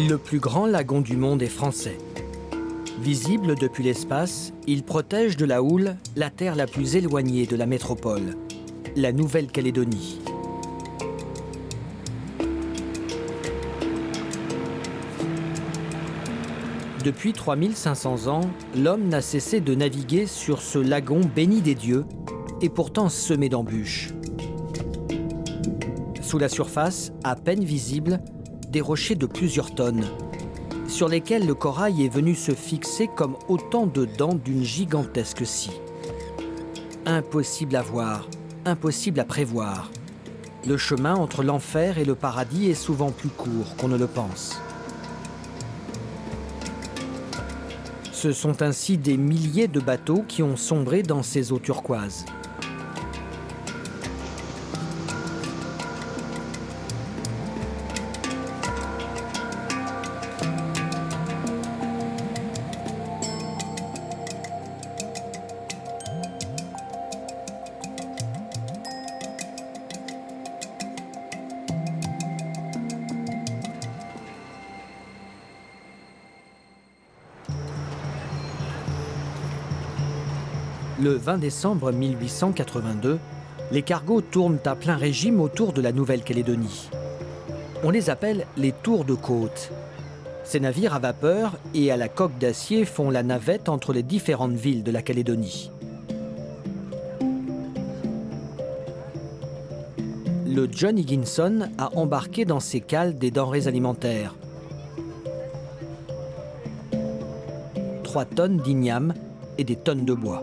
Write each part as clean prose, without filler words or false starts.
Le plus grand lagon du monde est français. Visible depuis l'espace, il protège de la houle la terre la plus éloignée de la métropole, la Nouvelle-Calédonie. Depuis 3500 ans, l'homme n'a cessé de naviguer sur ce lagon béni des dieux et pourtant semé d'embûches. Sous la surface, à peine visible, des rochers de plusieurs tonnes, sur lesquels le corail est venu se fixer comme autant de dents d'une gigantesque scie. Impossible à voir, impossible à prévoir. Le chemin entre l'enfer et le paradis est souvent plus court qu'on ne le pense. Ce sont ainsi des milliers de bateaux qui ont sombré dans ces eaux turquoises. Le 20 décembre 1882, les cargos tournent à plein régime autour de la Nouvelle-Calédonie. On les appelle les tours de côte. Ces navires à vapeur et à la coque d'acier font la navette entre les différentes villes de la Calédonie. Le John Higginson a embarqué dans ses cales des denrées alimentaires. 3 tonnes d'igname et des tonnes de bois.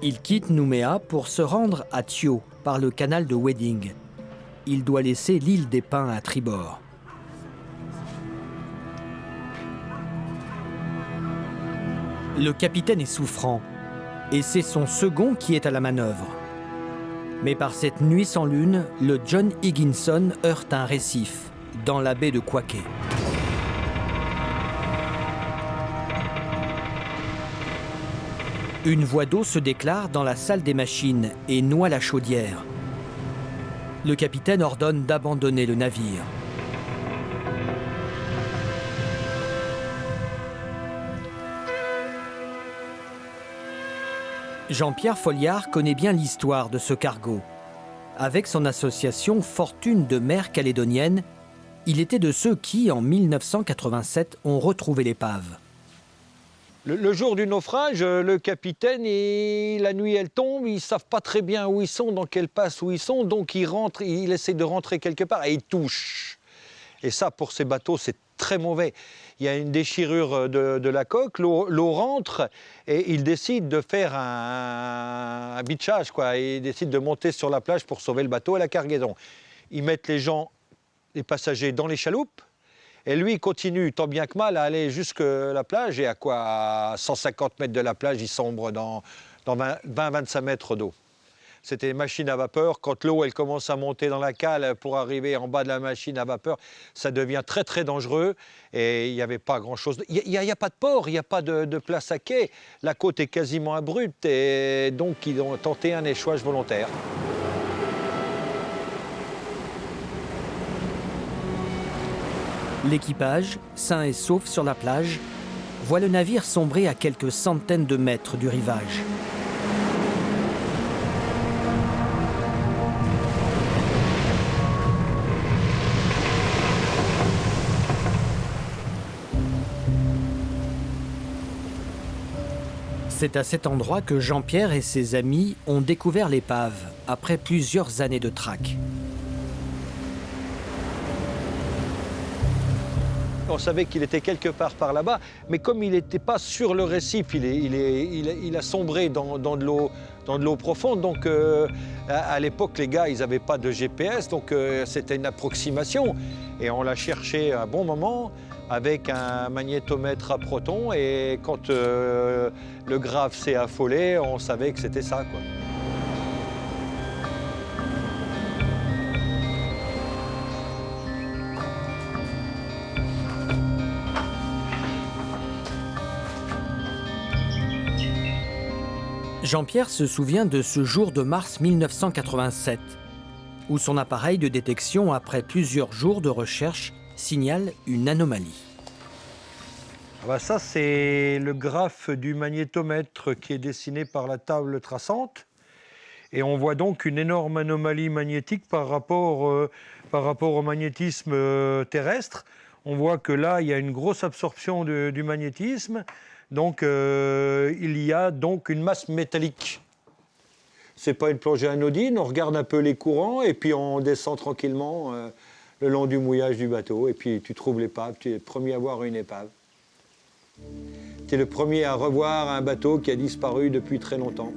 Il quitte Nouméa pour se rendre à Thio par le canal de Wedding. Il doit laisser l'île des Pins à tribord. Le capitaine est souffrant et c'est son second qui est à la manœuvre. Mais par cette nuit sans lune, le John Higginson heurte un récif dans la baie de Quakey. Une voie d'eau se déclare dans la salle des machines et noie la chaudière. Le capitaine ordonne d'abandonner le navire. Jean-Pierre Folliard connaît bien l'histoire de ce cargo. Avec son association Fortune de mer calédonienne, il était de ceux qui, en 1987, ont retrouvé l'épave. Le jour du naufrage, le capitaine, la nuit elle tombe, ils ne savent pas très bien où ils sont, dans quelle passe où ils sont, donc il essaie de rentrer quelque part et il touche. Et ça, pour ces bateaux, c'est très mauvais. Il y a une déchirure de la coque, l'eau rentre et il décide de faire un beachage, quoi. Il décide de monter sur la plage pour sauver le bateau et la cargaison. Ils mettent les passagers dans les chaloupes. Et lui, il continue, tant bien que mal, à aller jusqu'à la plage. Et à 150 mètres de la plage, il sombre dans 20-25 mètres d'eau. C'était une machine à vapeur. Quand l'eau elle commence à monter dans la cale pour arriver en bas de la machine à vapeur, ça devient très, très dangereux. Et il n'y avait pas grand-chose. Il n'y a pas de port, il n'y a pas de place à quai. La côte est quasiment abrupte. Et donc, ils ont tenté un échouage volontaire. L'équipage, sain et sauf sur la plage, voit le navire sombrer à quelques centaines de mètres du rivage. C'est à cet endroit que Jean-Pierre et ses amis ont découvert l'épave, après plusieurs années de traque. On savait qu'il était quelque part par là-bas, mais comme il n'était pas sur le récif, il a sombré dans de l'eau profonde. Donc à l'époque, les gars, ils n'avaient pas de GPS, donc c'était une approximation. Et on l'a cherché un bon moment avec un magnétomètre à protons. Et quand le graphe s'est affolé, on savait que c'était ça, quoi. Jean-Pierre se souvient de ce jour de mars 1987. où son appareil de détection, après plusieurs jours de recherche, signale une anomalie. Ah bah ça, c'est le graphe du magnétomètre qui est dessiné par la table traçante. Et on voit donc une énorme anomalie magnétique par rapport au magnétisme terrestre. On voit que là, il y a une grosse absorption du magnétisme. Donc, il y a donc une masse métallique. C'est pas une plongée anodine, on regarde un peu les courants et puis on descend tranquillement le long du mouillage du bateau. Et puis tu trouves l'épave, tu es le premier à voir une épave. Tu es le premier à revoir un bateau qui a disparu depuis très longtemps.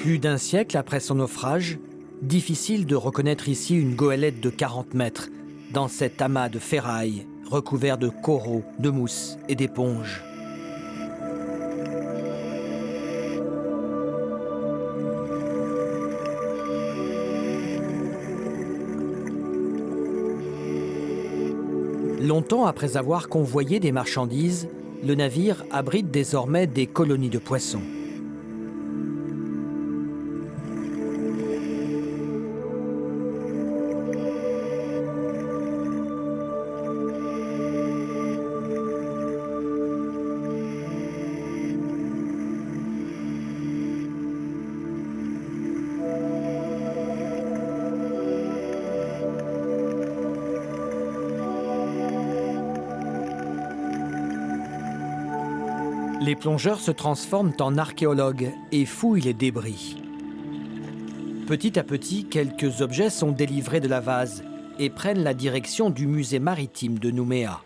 Plus d'un siècle après son naufrage, difficile de reconnaître ici une goélette de 40 mètres, dans cet amas de ferraille recouvert de coraux, de mousse et d'éponges. Longtemps après avoir convoyé des marchandises, le navire abrite désormais des colonies de poissons. Les plongeurs se transforment en archéologues et fouillent les débris. Petit à petit, quelques objets sont délivrés de la vase et prennent la direction du musée maritime de Nouméa.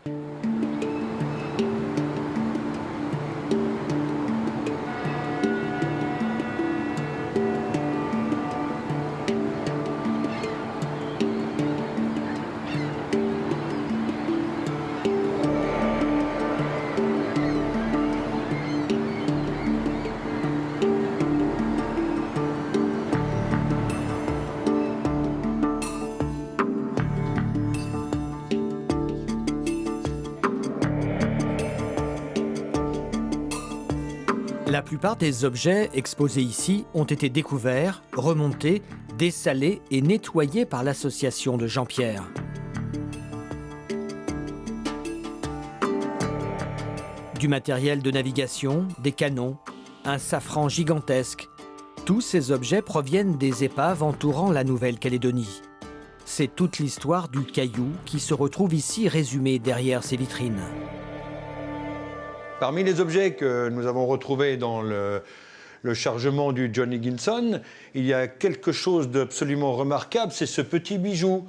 La plupart des objets exposés ici ont été découverts, remontés, dessalés et nettoyés par l'association de Jean-Pierre. Du matériel de navigation, des canons, un safran gigantesque. Tous ces objets proviennent des épaves entourant la Nouvelle-Calédonie. C'est toute l'histoire du caillou qui se retrouve ici résumée derrière ces vitrines. Parmi les objets que nous avons retrouvés dans le chargement du John Higginson, il y a quelque chose d'absolument remarquable, c'est ce petit bijou.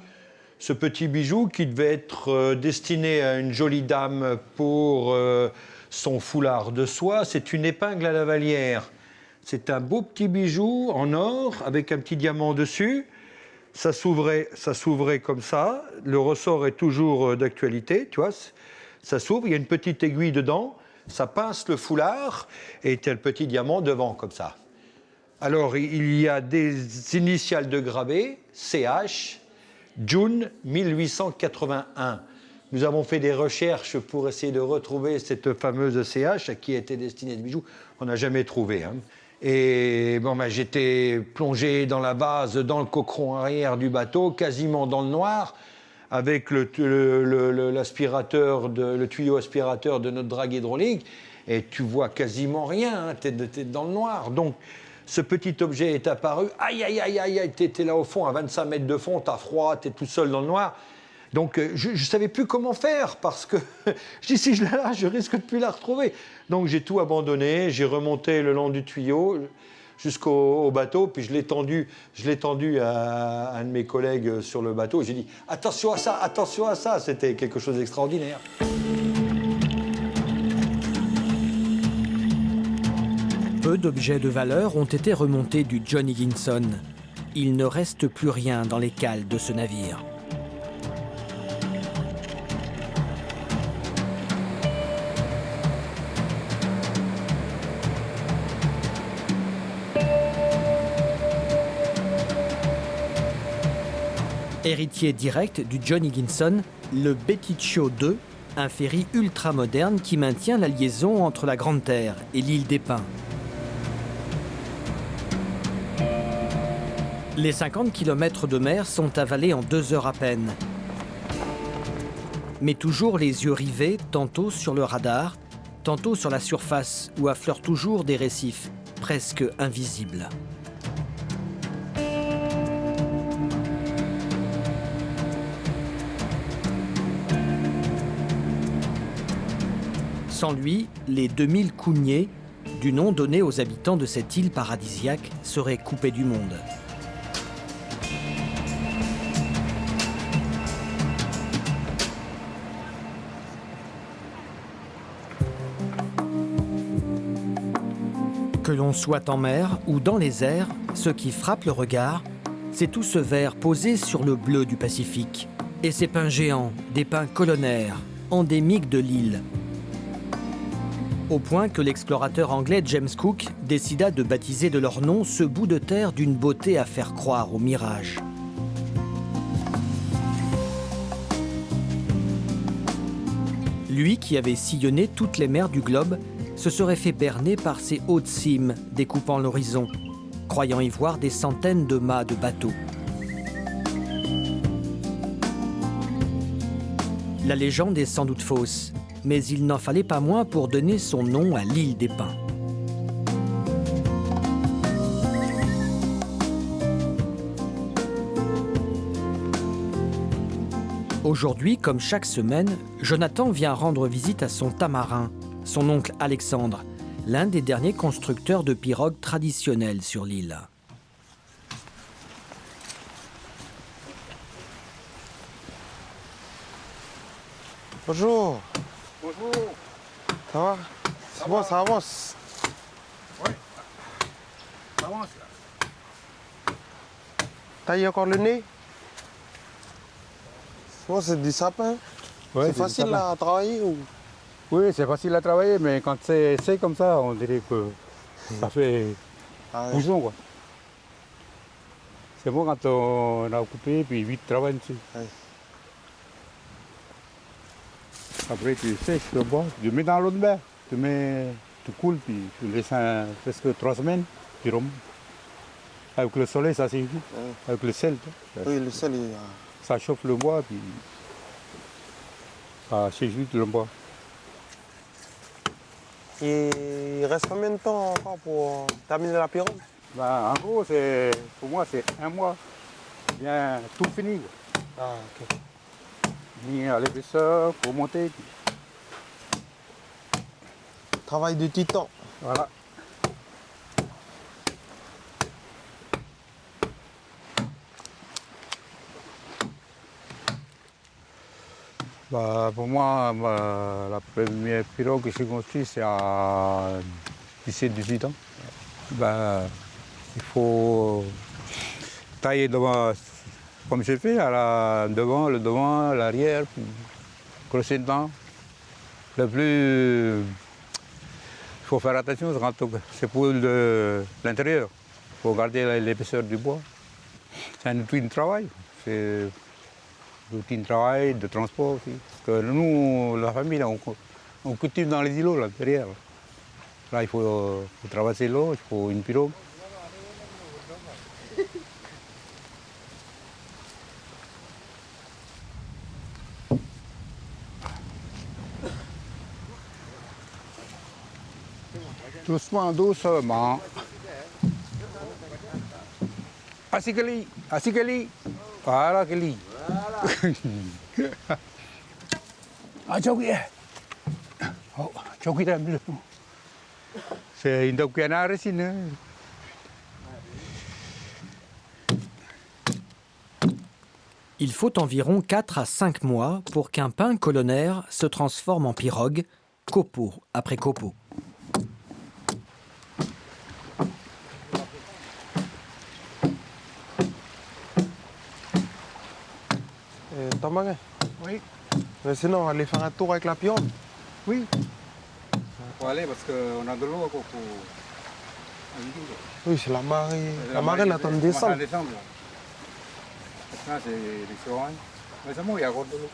Ce petit bijou qui devait être destiné à une jolie dame pour son foulard de soie, c'est une épingle à la Vallière. C'est un beau petit bijou en or avec un petit diamant dessus. Ça s'ouvrait comme ça. Le ressort est toujours d'actualité, tu vois. Ça s'ouvre, il y a une petite aiguille dedans. Ça pince le foulard et tu as le petit diamant devant, comme ça. Alors, il y a des initiales de gravé, CH, June 1881. Nous avons fait des recherches pour essayer de retrouver cette fameuse CH à qui était destiné ce bijou. On n'a jamais trouvé. Hein. Et bon, j'étais plongé dans la vase, dans le coqueron arrière du bateau, quasiment dans le noir, avec le tuyau aspirateur de notre drague hydraulique, et tu vois quasiment rien, hein, t'es dans le noir. Donc, ce petit objet est apparu, aïe, aïe, aïe, aïe, t'es là au fond, à 25 mètres de fond, t'as froid, t'es tout seul dans le noir. Donc, je ne savais plus comment faire, parce que je dis, si je la lâche, je risque de plus la retrouver. Donc, j'ai tout abandonné, j'ai remonté le long du tuyau jusqu'au bateau, puis je l'ai tendu à un de mes collègues sur le bateau. J'ai dit « Attention à ça, attention à ça !» C'était quelque chose d'extraordinaire. Peu d'objets de valeur ont été remontés du John Higginson. Il ne reste plus rien dans les cales de ce navire. Héritier direct du John Higginson, le Beticho 2, un ferry ultra-moderne qui maintient la liaison entre la Grande Terre et l'île des Pins. Les 50 km de mer sont avalés en 2 heures à peine. Mais toujours les yeux rivés, tantôt sur le radar, tantôt sur la surface où affleurent toujours des récifs, presque invisibles. Sans lui, les 2000 cougniers, du nom donné aux habitants de cette île paradisiaque, seraient coupés du monde. Que l'on soit en mer ou dans les airs, ce qui frappe le regard, c'est tout ce vert posé sur le bleu du Pacifique. Et ces pins géants, des pins colonnaires, endémiques de l'île. Au point que l'explorateur anglais James Cook décida de baptiser de leur nom ce bout de terre d'une beauté à faire croire au mirage. Lui qui avait sillonné toutes les mers du globe, se serait fait berner par ces hautes cimes découpant l'horizon, croyant y voir des centaines de mâts de bateaux. La légende est sans doute fausse, mais il n'en fallait pas moins pour donner son nom à l'île des Pins. Aujourd'hui, comme chaque semaine, Jonathan vient rendre visite à son tamarin, son oncle Alexandre, l'un des derniers constructeurs de pirogues traditionnelles sur l'île. Bonjour. Bonjour. Ça va? C'est bon, ça avance. Oui, ça avance là. Taille encore le nez? Bon, c'est du sapin. Ouais, c'est facile du sapin. à travailler ou... Oui, c'est facile à travailler, mais quand c'est comme ça, on dirait que ça fait Ah ouais. bouson, quoi. C'est bon quand on a coupé, puis vite travailler dessus. Ouais. Après, tu sèches le bois, tu le mets dans l'eau de mer, tu coules, puis tu laisses presque 3 semaines, tu remontes. Avec le soleil, ça suffit. Ouais. Avec le sel, Oui, le sel, ça chauffe le bois, puis ça sèche vite le bois. il reste combien de temps encore pour terminer la pirogue? En gros, pour moi, c'est 1 mois. Bien tout fini. Quoi. Ah, ok. Ni à l'épaisseur, pour monter. Puis Travail de titan. voilà. Pour moi, la première pirogue que j'ai construite, c'est à 17-18 ans. Il faut tailler devant, comme j'ai fait, devant, le devant, l'arrière, puis creuser dedans. Le plus... Il faut faire attention quand c'est pour l'intérieur. Il faut garder l'épaisseur du bois. C'est un outil de travail. C'est un outil de travail, de transport aussi. Parce que nous, la famille, là, on cultive dans les îlots, là, derrière. Là, il faut traverser l'eau, il faut une pirogue. Doucement, doucement. Assis Kelly. Voilà, Kelly. Ah, 저기. 저기다 밀어. C'est une dogue à racine. Il faut environ 4 à 5 mois pour qu'un pin colonnaire se transforme en pirogue, copeau après copeau. Tamarin. Oui. Mais sinon, on va aller faire un tour avec la pirogue. Oui. Faut aller parce qu'on a de l'eau encore pour. Oui, c'est la marée. La marée, là, t'en descend. Maintenant, c'est restaurant. Mais ça, il y a encore de l'eau.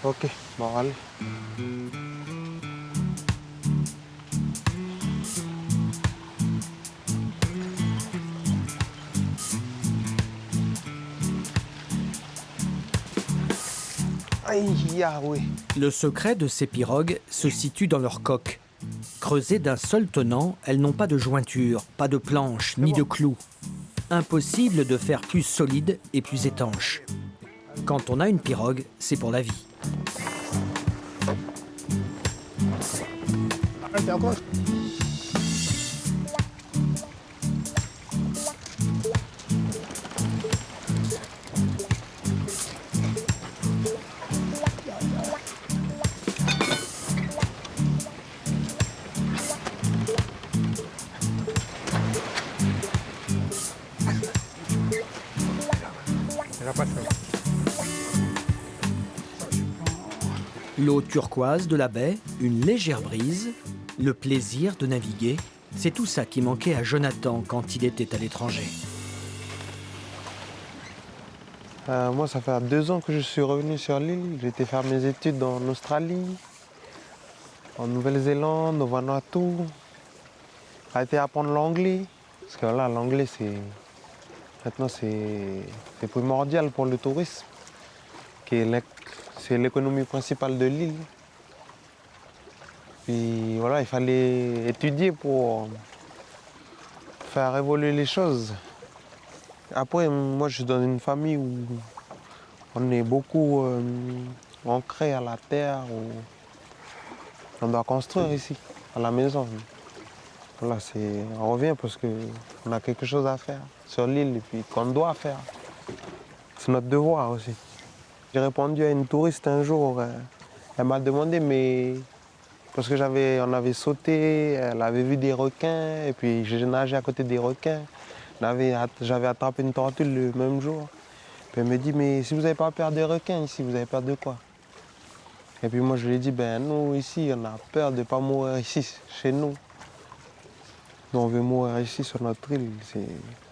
Ok, bon allez. Aïe, ah oui. Le secret de ces pirogues se situe dans leur coque. Creusées d'un seul tenant, elles n'ont pas de jointure, pas de planche, ni de clous. Impossible de faire plus solide et plus étanche. Quand on a une pirogue, c'est pour la vie. Il n'y a pas de ça. L'eau turquoise de la baie, une légère brise, le plaisir de naviguer, c'est tout ça qui manquait à Jonathan quand il était à l'étranger. Moi, ça fait 2 ans que je suis revenu sur l'île. J'ai été faire mes études en Australie, en Nouvelle-Zélande, au Vanuatu. J'ai été apprendre l'anglais. Parce que là, l'anglais, maintenant, c'est primordial pour le tourisme. C'est l'économie principale de l'île. Puis voilà, il fallait étudier pour faire évoluer les choses. Après, moi, je suis dans une famille où on est beaucoup ancré à la terre. Où on doit construire ici, à la maison. Voilà, on revient parce qu'on a quelque chose à faire sur l'île et puis qu'on doit faire. C'est notre devoir aussi. J'ai répondu à une touriste un jour. Elle m'a demandé, mais parce que on avait sauté, elle avait vu des requins et puis j'ai nagé à côté des requins. J'avais attrapé une tortue le même jour. Puis elle me dit, mais si vous n'avez pas peur des requins ici, vous avez peur de quoi? Et puis moi je lui ai dit, ben nous ici, on a peur de ne pas mourir ici, chez nous. Nous on veut mourir ici sur notre île,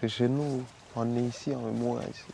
c'est chez nous. On est ici, on veut mourir ici.